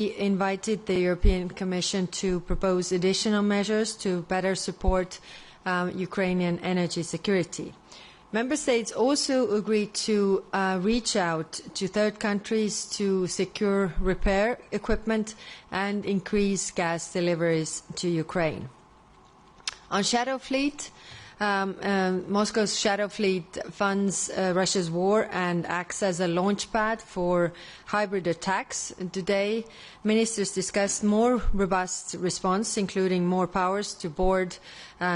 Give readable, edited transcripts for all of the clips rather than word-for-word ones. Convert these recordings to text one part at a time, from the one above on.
We invited the European Commission to propose additional measures to better support Ukrainian energy security. Member States also agreed to reach out to third countries to secure repair equipment and increase gas deliveries to Ukraine. On Shadow Fleet, Moscow's Shadow Fleet funds Russia's war and acts as a launchpad for hybrid attacks. Today, ministers discussed more robust response, including more powers to board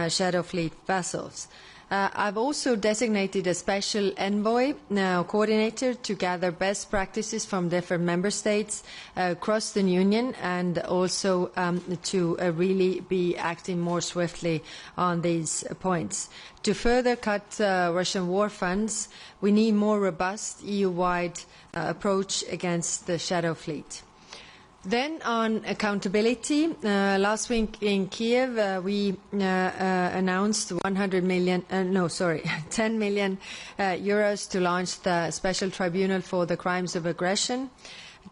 Shadow Fleet vessels. I've also designated a special envoy, coordinator, to gather best practices from different member states across the Union, and also to really be acting more swiftly on these points. To further cut Russian war funds, we need more robust EU-wide approach against the Shadow Fleet. Then on accountability, last week in Kiev we announced 10 million euros to launch the special tribunal for the crimes of aggression.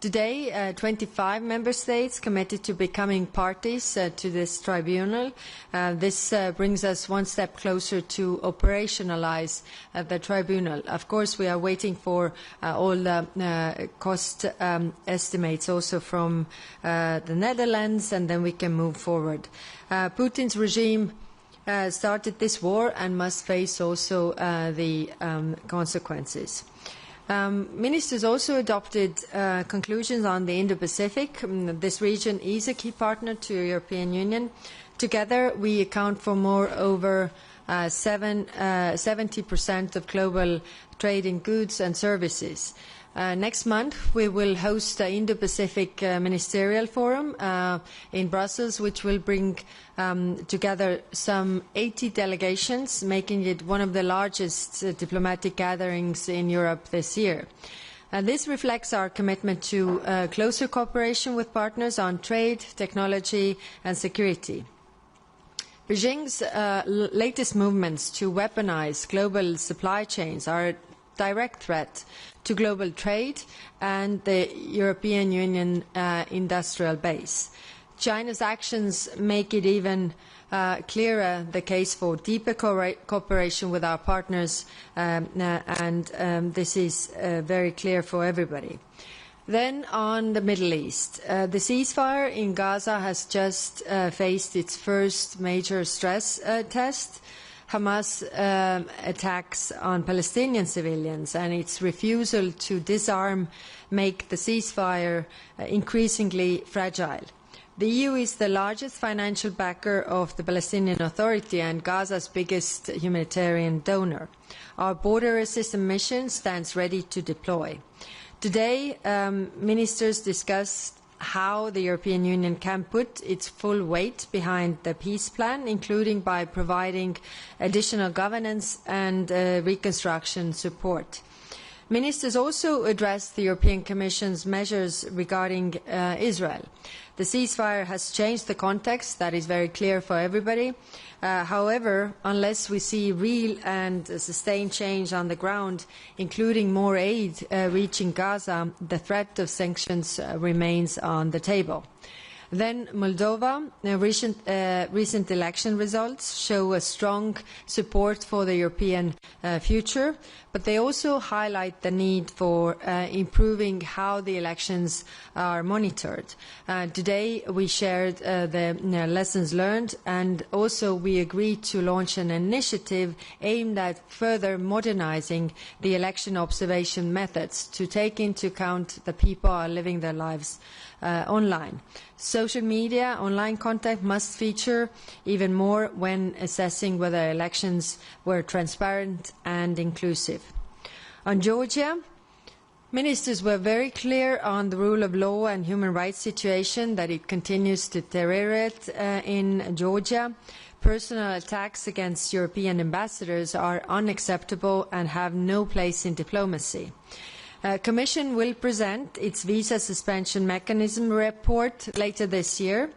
Today, 25 member states committed to becoming parties to this tribunal. This brings us one step closer to operationalize the tribunal. Of course, we are waiting for all the cost estimates also from the Netherlands, and then we can move forward. Putin's regime started this war and must face also the consequences. Ministers also adopted conclusions on the Indo-Pacific. This region is a key partner to the European Union. Together, we account for over 70% of global trade in goods and services. Next month, we will host the Indo-Pacific Ministerial Forum in Brussels, which will bring together some 80 delegations, making it one of the largest diplomatic gatherings in Europe this year. This reflects our commitment to closer cooperation with partners on trade, technology and security. Beijing's latest movements to weaponize global supply chains are a direct threat to global trade and the European Union industrial base. China's actions make it even clearer the case for deeper cooperation with our partners, and this is very clear for everybody. Then on the Middle East, the ceasefire in Gaza has just faced its first major stress test. Hamas attacks on Palestinian civilians and its refusal to disarm make the ceasefire increasingly fragile. The EU is the largest financial backer of the Palestinian Authority and Gaza's biggest humanitarian donor. Our border assistance mission stands ready to deploy. Today, ministers discussed how the European Union can put its full weight behind the peace plan, including by providing additional governance and reconstruction support. Ministers also addressed the European Commission's measures regarding Israel. The ceasefire has changed the context, that is very clear for everybody. However, unless we see real and sustained change on the ground, including more aid reaching Gaza, the threat of sanctions remains on the table. Then Moldova, recent election results show a strong support for the European future, but they also highlight the need for improving how the elections are monitored. Today we shared the lessons learned, and also we agreed to launch an initiative aimed at further modernizing the election observation methods to take into account the people are living their lives online. Social media, online content must feature even more when assessing whether elections were transparent and inclusive. On Georgia, ministers were very clear on the rule of law and human rights situation, that it continues to deteriorate in Georgia. Personal attacks against European ambassadors are unacceptable and have no place in diplomacy. Commission will present its visa suspension mechanism report later this year.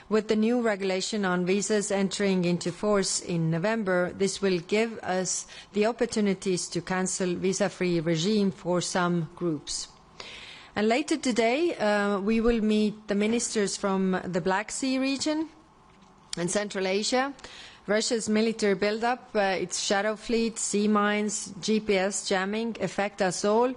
With the new regulation on visas entering into force in November, this will give us the opportunities to cancel visa-free regime for some groups. And later today, we will meet the ministers from the Black Sea region and Central Asia. Russia's military buildup, its shadow fleet, sea mines, GPS jamming affect us all.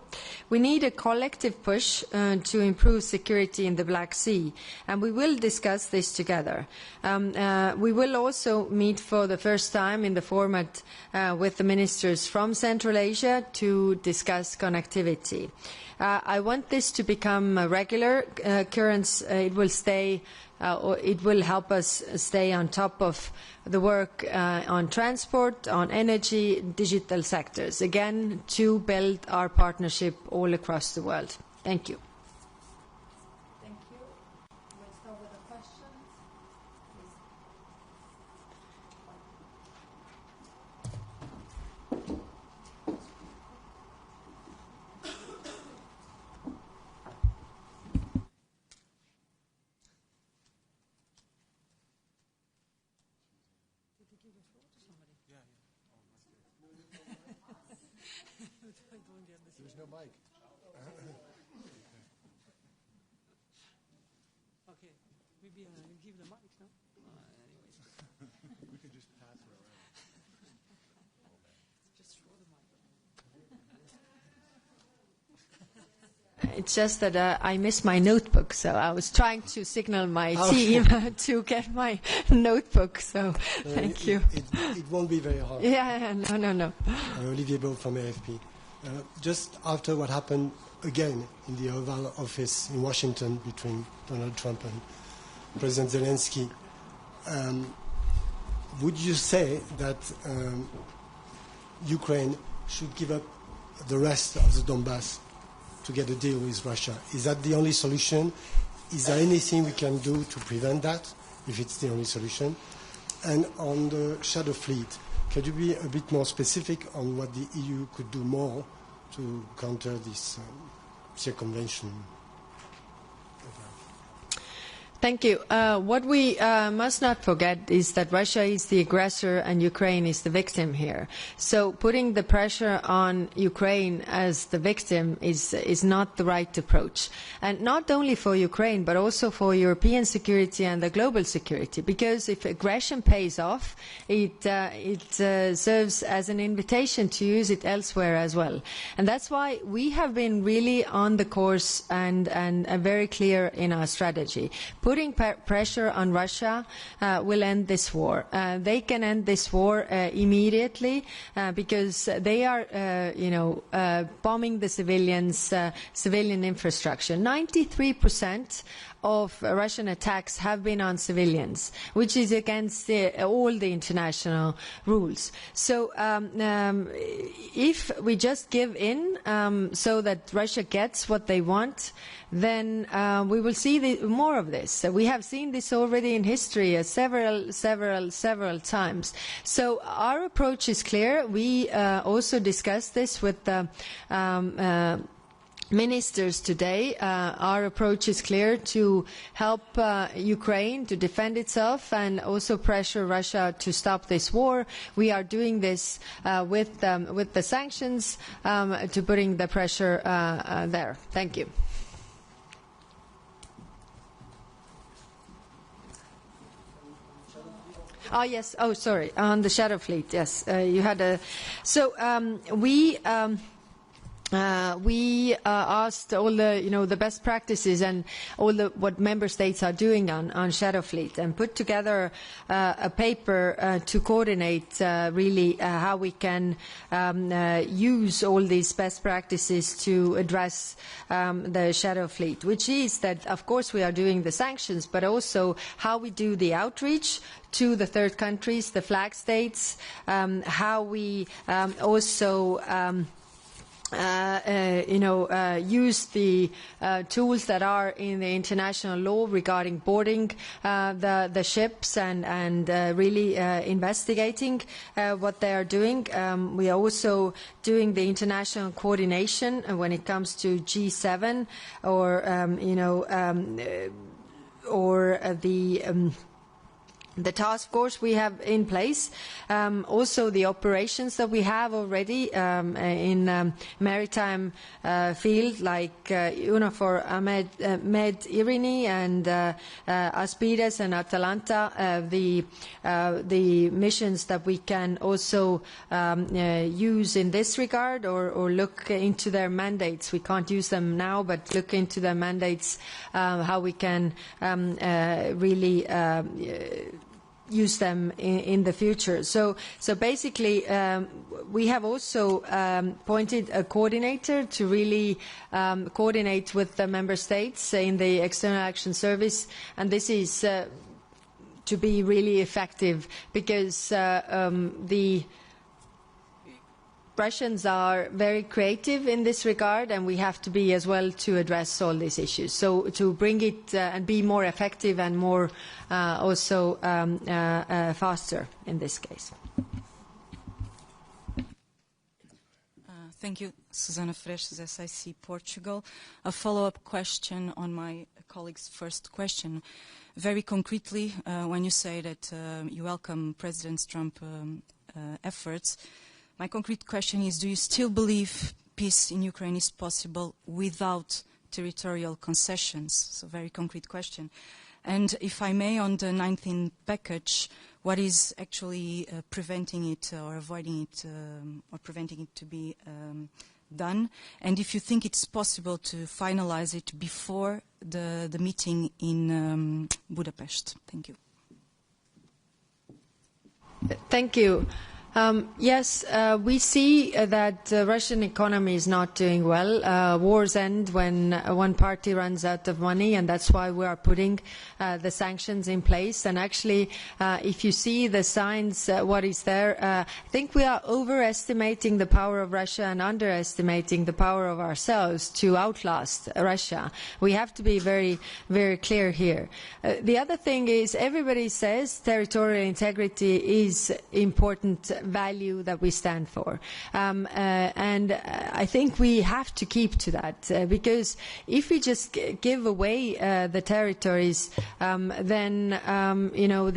We need a collective push to improve security in the Black Sea, and we will discuss this together. We will also meet for the first time in the format with the ministers from Central Asia to discuss connectivity. I want this to become a regular occurrence. It will help us stay on top of the work on transport, on energy, digital sectors, again, to build our partnership all across the world. Thank you. Thank you. We'll start with the questions. There's no mic. Okay, maybe give the mic, no? We could just pass it around. Just throw the mic. It's just that I missed my notebook, so I was trying to signal my team to get my notebook, so thank you. It won't be very hard. Yeah, no. Olivier Beau from AFP. Just after what happened again in the Oval Office in Washington between Donald Trump and President Zelensky, would you say that Ukraine should give up the rest of the Donbass to get a deal with Russia? Is that the only solution? Is there anything we can do to prevent that, if it's the only solution? And on the shadow fleet, could you be a bit more specific on what the EU could do more to counter this circumvention? Thank you. What we must not forget is that Russia is the aggressor and Ukraine is the victim here. So putting the pressure on Ukraine as the victim is not the right approach. And not only for Ukraine, but also for European security and the global security. Because if aggression pays off, it serves as an invitation to use it elsewhere as well. And that's why we have been really on the course and very clear in our strategy. Putting pressure on Russia will end this war. They can end this war immediately because they are, bombing the civilian infrastructure. 93% of Russian attacks have been on civilians, which is against all the international rules. So if we just give in so that Russia gets what they want, then we will see more of this. We have seen this already in history several times. So our approach is clear. We also discussed this with the ministers today. Our approach is clear: to help Ukraine to defend itself and also pressure Russia to stop this war. We are doing this with the sanctions to putting the pressure there. Thank you. Oh yes. Oh, sorry. On the shadow fleet. Yes, you had a. So we asked all the best practices and all what member states are doing on shadow fleet, and put together a paper to coordinate really how we can use all these best practices to address the shadow fleet, which is that of course we are doing the sanctions, but also how we do the outreach to the third countries, the flag states, how we also use the tools that are in the international law regarding boarding the ships and really investigating what they are doing. We are also doing the international coordination when it comes to G7 or the the task force we have in place, also the operations that we have already in maritime field, like UNAFOR Med Irini and Aspides and Atalanta, the missions that we can also use in this regard, or look into their mandates. We can't use them now, but look into their mandates, how we can really use them in the future. So basically, we have also appointed a coordinator to really coordinate with the member states in the External Action Service, and this is to be really effective, because the Russians are very creative in this regard, and we have to be as well to address all these issues. So to bring it and be more effective and more also faster in this case. Thank you, Susana Freixas, SIC Portugal. A follow-up question on my colleague's first question. Very concretely, when you say that you welcome President Trump's efforts, my concrete question is, do you still believe peace in Ukraine is possible without territorial concessions? So very concrete question. And if I may, on the 19th package, what is actually preventing it or avoiding it or preventing it to be done? And if you think it's possible to finalize it before the meeting in Budapest? Thank you. Thank you. Yes, we see that the Russian economy is not doing well. Wars end when one party runs out of money, and that's why we are putting the sanctions in place. And actually, if you see the signs, what is there, I think we are overestimating the power of Russia and underestimating the power of ourselves to outlast Russia. We have to be very, very clear here. The other thing is, everybody says territorial integrity is important value that we stand for, and I think we have to keep to that, because if we just give away the territories, then you know,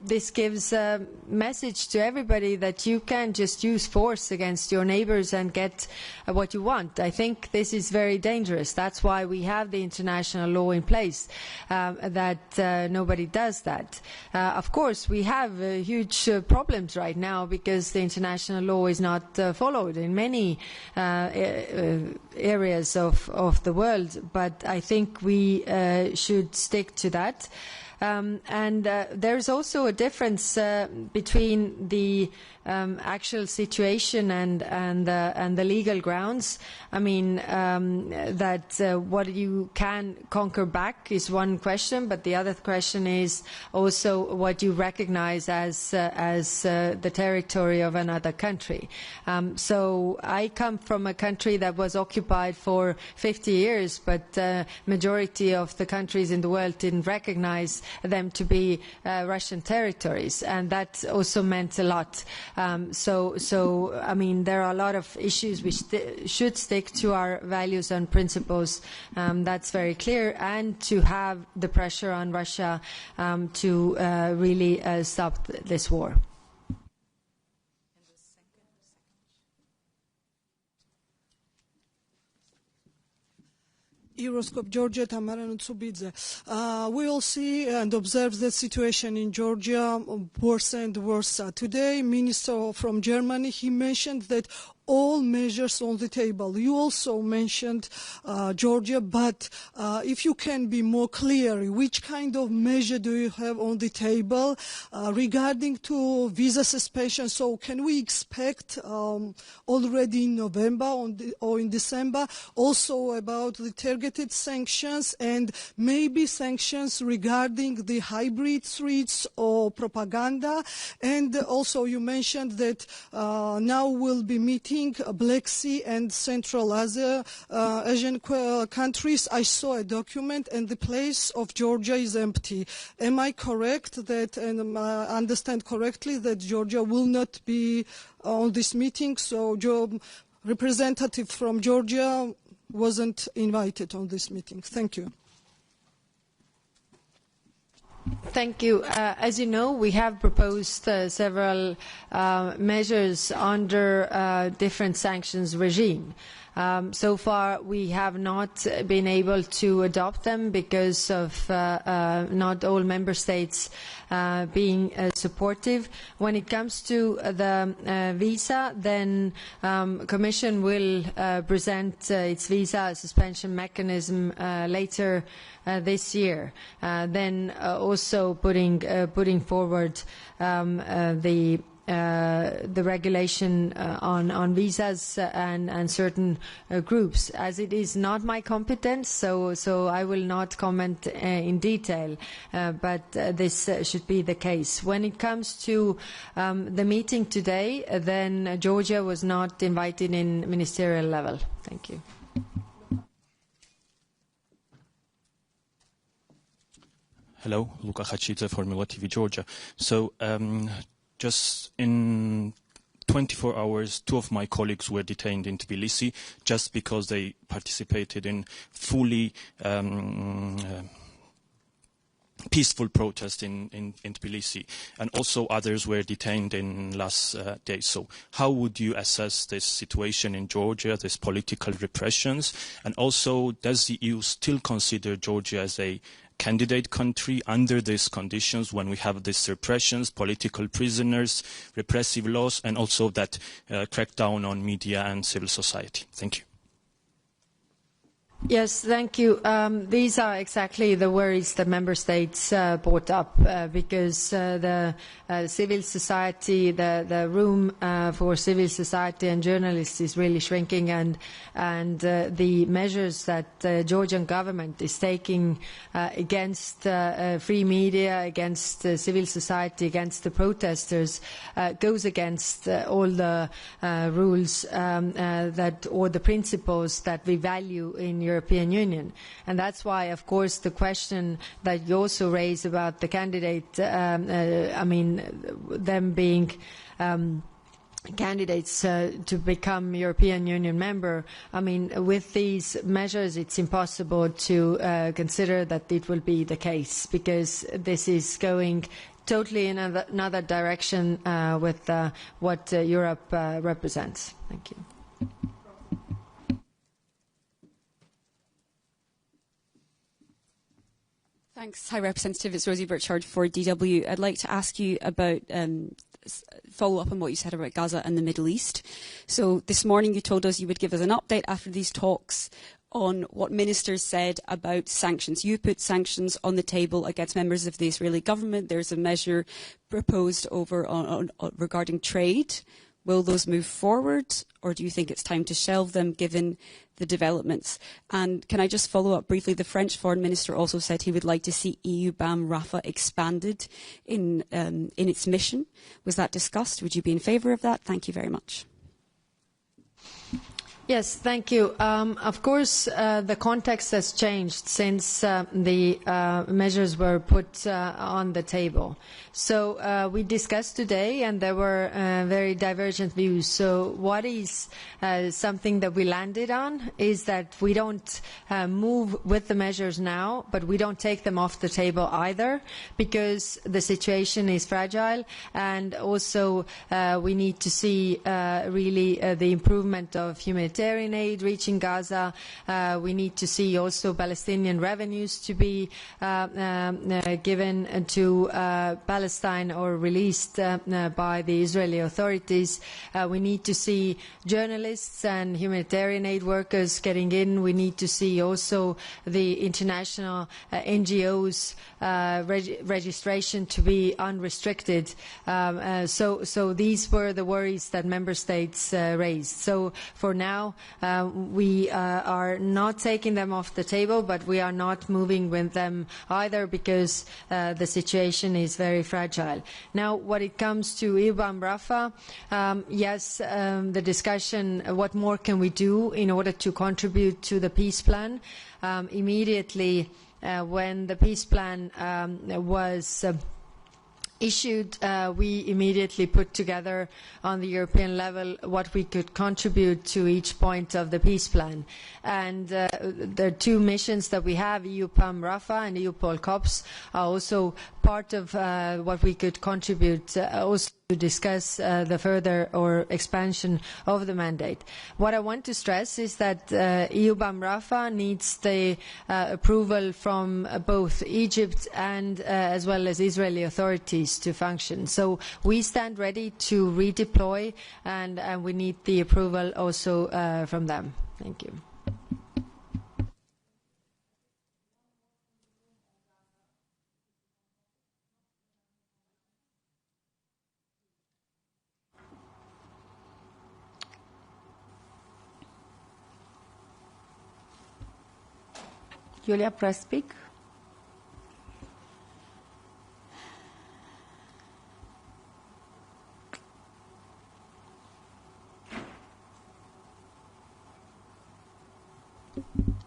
this gives a message to everybody that you can just use force against your neighbors and get what you want. I think this is very dangerous. That's why we have the international law in place, that nobody does that. Of course, we have huge problems right now because the international law is not followed in many areas of the world, but I think we should stick to that. And there's also a difference between the actual situation and the legal grounds. I mean, that what you can conquer back is one question, but the other question is also what you recognize as the territory of another country. So I come from a country that was occupied for 50 years, but majority of the countries in the world didn't recognize them to be Russian territories, and that also meant a lot. So I mean, there are a lot of issues which should stick to our values and principles. That's very clear, and to have the pressure on Russia to really stop this war. Euroscope Georgia, Tamara Nutsubidze. We all see and observe the situation in Georgia worse and worse. Today, Minister from Germany, he mentioned that all measures on the table. You also mentioned Georgia, but if you can be more clear, which kind of measure do you have on the table regarding to visa suspension? So can we expect already in November or in December also about the targeted sanctions and maybe sanctions regarding the hybrid threats or propaganda? And also you mentioned that now we'll be meeting Black Sea and Central Asia, Asian countries. I saw a document and the place of Georgia is empty. Am I correct that, and I understand correctly, that Georgia will not be on this meeting? So representative from Georgia wasn't invited on this meeting. Thank you. Thank you. As you know, we have proposed several measures under different sanctions regime. So far, we have not been able to adopt them because of not all member states being supportive. When it comes to the visa, then Commission will present its visa suspension mechanism later this year. Then also putting forward the regulation on visas and certain groups. As it is not my competence, so I will not comment in detail, but this should be the case. When it comes to the meeting today, then Georgia was not invited in ministerial level. Thank you. Hello, Luka Hachidze, Formula TV Georgia. So just in 24 hours, 2 of my colleagues were detained in Tbilisi just because they participated in fully peaceful protest in Tbilisi, and also others were detained in last days. So how would you assess this situation in Georgia, this political repressions, and also does the EU still consider Georgia as a candidate country under these conditions when we have these repressions, political prisoners, repressive laws, and also that crackdown on media and civil society? Thank you. Yes, thank you. These are exactly the worries that member states brought up because the civil society, the room for civil society and journalists is really shrinking, and the measures that the Georgian government is taking against free media, against civil society, against the protesters goes against all the rules that or the principles that we value in European Union. And that's why, of course, the question that you also raise about the candidate, I mean, them being candidates to become European Union member, I mean, with these measures, it's impossible to consider that it will be the case, because this is going totally in another direction with what Europe represents. Thank you. Thanks, High Representative. It's Rosie Burchard for DW. I'd like to ask you about follow up on what you said about Gaza and the Middle East. So this morning you told us you would give us an update after these talks on what ministers said about sanctions. You put sanctions on the table against members of the Israeli government. There's a measure proposed over on regarding trade. Will those move forward, or do you think it's time to shelve them given the developments? And can I just follow up briefly? The French foreign minister also said he would like to see EU BAM Rafah expanded in its mission. Was that discussed? Would you be in favour of that? Thank you very much. Yes, thank you. Of course, the context has changed since the measures were put on the table. So we discussed today, and there were very divergent views. So what is something that we landed on is that we don't move with the measures now, but we don't take them off the table either, because the situation is fragile, and also we need to see really the improvement of humanitarian aid reaching Gaza. We need to see also Palestinian revenues to be given to Palestine or released by the Israeli authorities. We need to see journalists and humanitarian aid workers getting in. We need to see also the international NGOs registration to be unrestricted. So these were the worries that member states raised. So for now, we are not taking them off the table, but we are not moving with them either, because the situation is very fragile. Now, when it comes to EU BAM Rafah, yes, the discussion, what more can we do in order to contribute to the peace plan? Immediately when the peace plan was issued, we immediately put together on the European level what we could contribute to each point of the peace plan. And the two missions that we have, EU PAM Rafah and EU Pol COPS, are also part of what we could contribute also to discuss the further or expansion of the mandate. What I want to stress is that EUBAM Rafah needs the approval from both Egypt and as well as Israeli authorities to function. So we stand ready to redeploy, and we need the approval also from them. Thank you. Julia, press speak.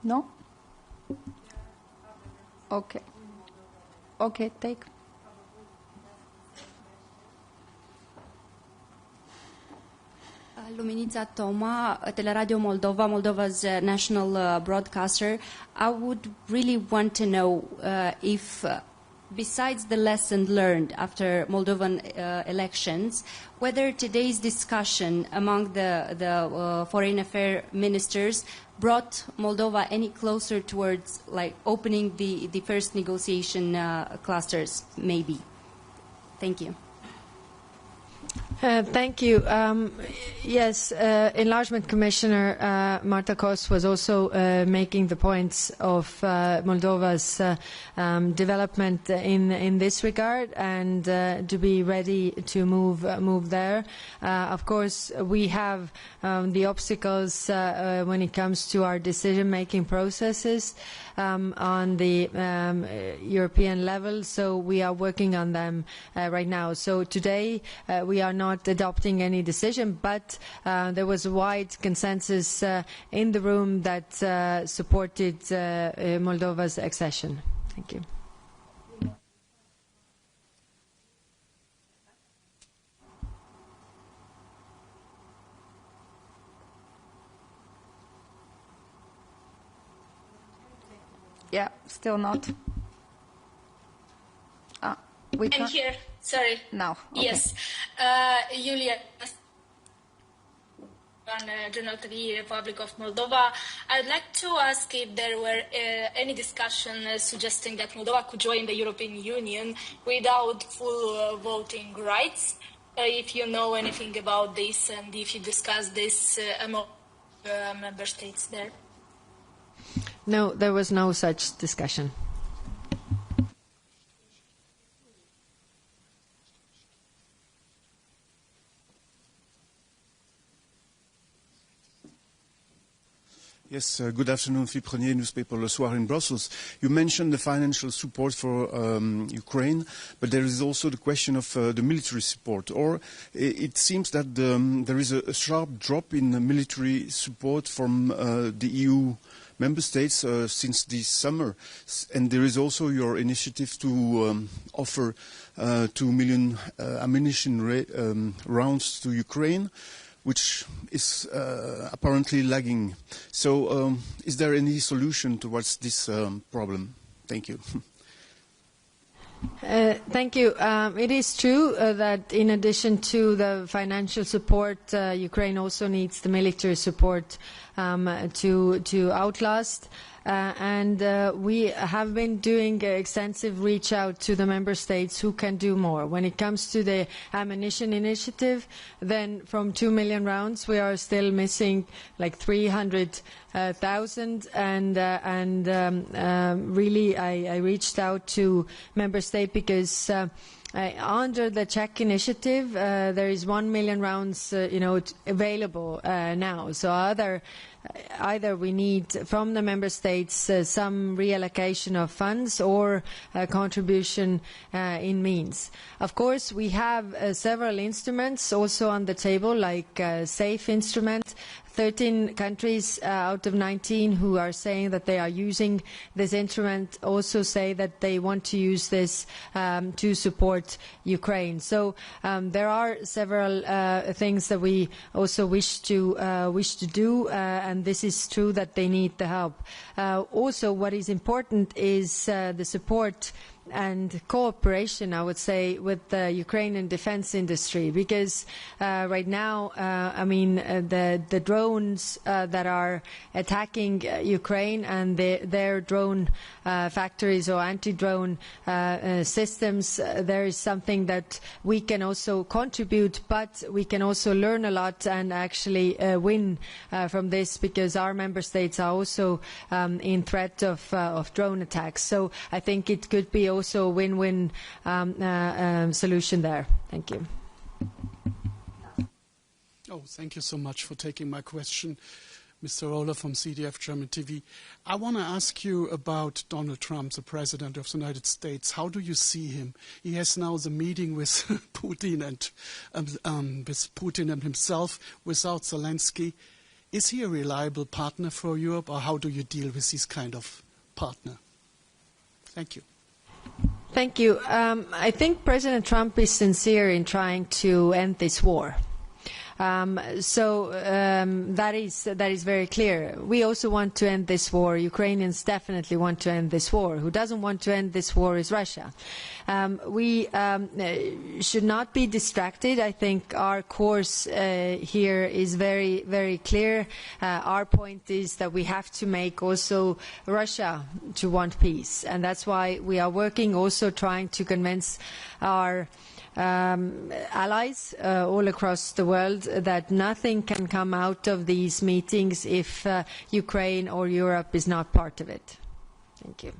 No? Okay. Okay, take. Luminița Toma, Teleradio Moldova, Moldova's national broadcaster. I would really want to know if, besides the lesson learned after Moldovan elections, whether today's discussion among the foreign affairs ministers brought Moldova any closer towards like opening the first negotiation clusters, maybe. Thank you. Thank you. Yes, Enlargement Commissioner Marta Kos was also making the points of Moldova's development in this regard, and to be ready to move there. Of course, we have the obstacles when it comes to our decision-making processes on the European level, so we are working on them right now. So today we are not adopting any decision, but there was a wide consensus in the room that supported Moldova's accession. Thank you. Yeah, still not. I'm here. Sorry. Now. Okay. Yes. Julia, General to the Republic of Moldova. I'd like to ask if there were any discussion suggesting that Moldova could join the European Union without full voting rights. If you know anything about this, and if you discussed this among member states there. No, there was no such discussion. Yes, good afternoon, Philippe Renier, newspaper Le Soir in Brussels. You mentioned the financial support for Ukraine, but there is also the question of the military support. Or it seems that there is a sharp drop in the military support from the EU member states since this summer. And there is also your initiative to offer 2 million ammunition rounds to Ukraine, which is apparently lagging. So is there any solution towards this problem? Thank you. Thank you. It is true that in addition to the financial support, Ukraine also needs the military support to outlast. And we have been doing extensive reach out to the member states who can do more. When it comes to the ammunition initiative, then from 2 million rounds we are still missing like 300,000, and really I reached out to member states because under the Czech initiative, there is 1 million rounds, available now. So either we need from the member states some reallocation of funds or a contribution in means. Of course, we have several instruments also on the table, like SAFE instrument. 13 countries out of 19 who are saying that they are using this instrument also say that they want to use this to support Ukraine. So there are several things that we also wish to do, and this is true that they need the help. Also, what is important is the support and cooperation, I would say, with the Ukrainian defense industry, because right now, the drones that are attacking Ukraine and their drone factories or anti-drone systems, there is something that we can also contribute, but we can also learn a lot and actually win from this, because our member states are also in threat of drone attacks. So I think it could be also a win-win solution there. Thank you. Oh, thank you so much for taking my question, Mr. Roller from CDF German TV. I want to ask you about Donald Trump, the President of the United States. How do you see him? He has now the meeting with Putin and himself without Zelensky. Is he a reliable partner for Europe, or how do you deal with this kind of partner? That I think President Trump is sincere in trying to end this war. That is very clear. We also want to end this war. Ukrainians definitely want to end this war. Who doesn't want to end this war is Russia. We should not be distracted. I think our course here is very, very clear. Our point is that we have to make also Russia to want peace, and that's why we are working, also trying to convince our allies all across the world that nothing can come out of these meetings if Ukraine or Europe is not part of it. Thank you.